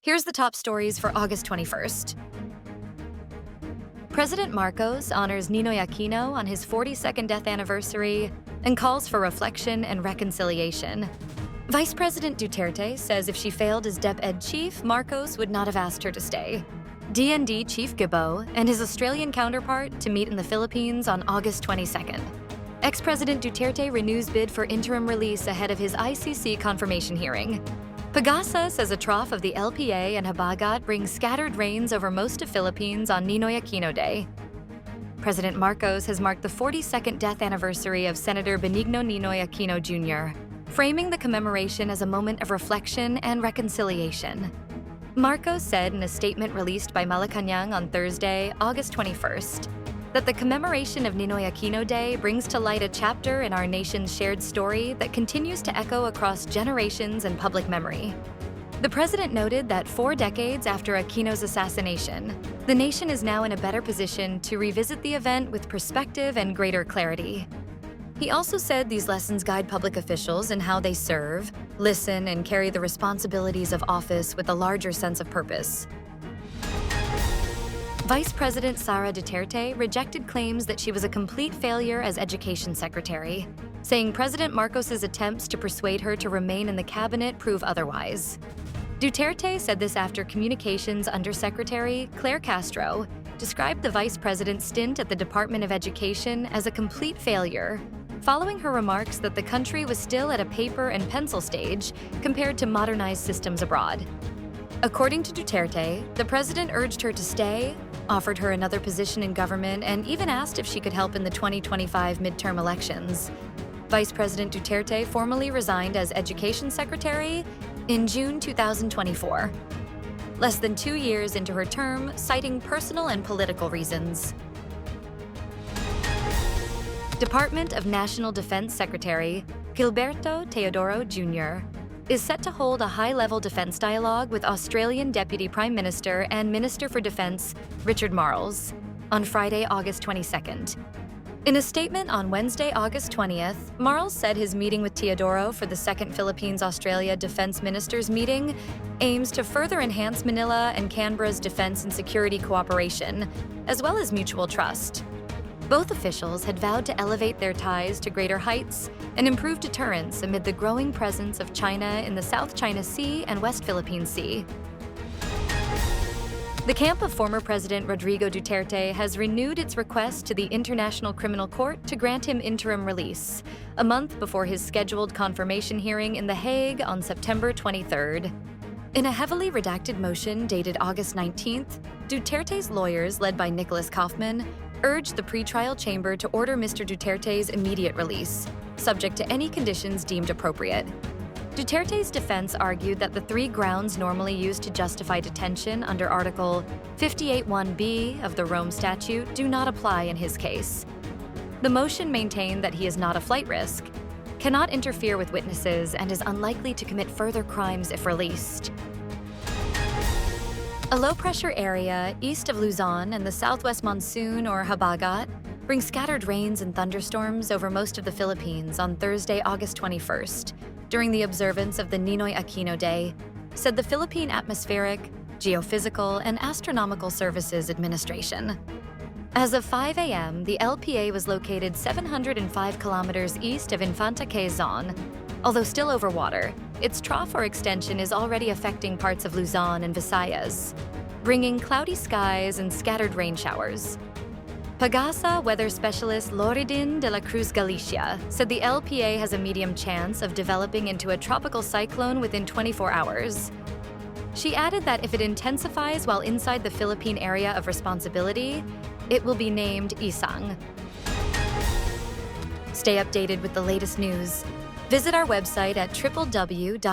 Here's the top stories for August 21st. President Marcos honors Ninoy Aquino on his 42nd death anniversary and calls for reflection and reconciliation. Vice President Duterte says if she failed as DepEd chief, Marcos would not have asked her to stay. DND Chief Gibo and his Australian counterpart to meet in the Philippines on August 22nd. Ex-President Duterte renews bid for interim release ahead of his ICC confirmation hearing. PAGASA says a trough of the LPA and habagat brings scattered rains over most of Philippines on Ninoy Aquino Day. President Marcos has marked the 42nd death anniversary of Senator Benigno Ninoy Aquino Jr., framing the commemoration as a moment of reflection and reconciliation. Marcos said in a statement released by Malacanang on Thursday, August 21st, that the commemoration of Ninoy Aquino Day brings to light a chapter in our nation's shared story that continues to echo across generations and public memory. The president noted that 4 decades after Aquino's assassination, the nation is now in a better position to revisit the event with perspective and greater clarity. He also said these lessons guide public officials in how they serve, listen, and carry the responsibilities of office with a larger sense of purpose. Vice President Sara Duterte rejected claims that she was a complete failure as Education Secretary, saying President Marcos's attempts to persuade her to remain in the cabinet prove otherwise. Duterte said this after Communications Undersecretary Claire Castro described the vice president's stint at the Department of Education as a complete failure, following her remarks that the country was still at a paper and pencil stage compared to modernized systems abroad. According to Duterte, the president urged her to stay, offered her another position in government, and even asked if she could help in the 2025 midterm elections. Vice President Duterte formally resigned as Education Secretary in June 2024, less than 2 years into her term, citing personal and political reasons. Department of National Defense Secretary Gilberto Teodoro Jr. is set to hold a high-level defense dialogue with Australian Deputy Prime Minister and Minister for Defense Richard Marles on Friday, August 22nd. In a statement on Wednesday, August 20th, Marles said his meeting with Teodoro for the second Philippines-Australia Defense Ministers meeting aims to further enhance Manila and Canberra's defense and security cooperation, as well as mutual trust. Both officials had vowed to elevate their ties to greater heights and improve deterrence amid the growing presence of China in the South China Sea and West Philippine Sea. The camp of former President Rodrigo Duterte has renewed its request to the International Criminal Court to grant him interim release, a month before his scheduled confirmation hearing in The Hague on September 23rd. In a heavily redacted motion dated August 19th, Duterte's lawyers, led by Nicholas Kaufman, urged the pretrial chamber to order Mr. Duterte's immediate release, subject to any conditions deemed appropriate. Duterte's defense argued that the 3 grounds normally used to justify detention under Article 58(1)b of the Rome Statute do not apply in his case. The motion maintained that he is not a flight risk, cannot interfere with witnesses, and is unlikely to commit further crimes if released. A low-pressure area east of Luzon and the southwest monsoon, or habagat, brings scattered rains and thunderstorms over most of the Philippines on Thursday, August 21st, during the observance of the Ninoy Aquino Day, said the Philippine Atmospheric, Geophysical, and Astronomical Services Administration. As of 5 a.m., the LPA was located 705 kilometers east of Infanta Quezon. Although still over water, its trough or extension is already affecting parts of Luzon and Visayas, bringing cloudy skies and scattered rain showers. PAGASA weather specialist Loridin de la Cruz Galicia said the LPA has a medium chance of developing into a tropical cyclone within 24 hours. She added that if it intensifies while inside the Philippine area of responsibility, it will be named Isang. Stay updated with the latest news. Visit our website at www.mb.com.ph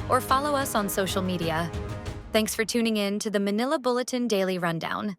or follow us on social media. Thanks for tuning in to the Manila Bulletin Daily Rundown.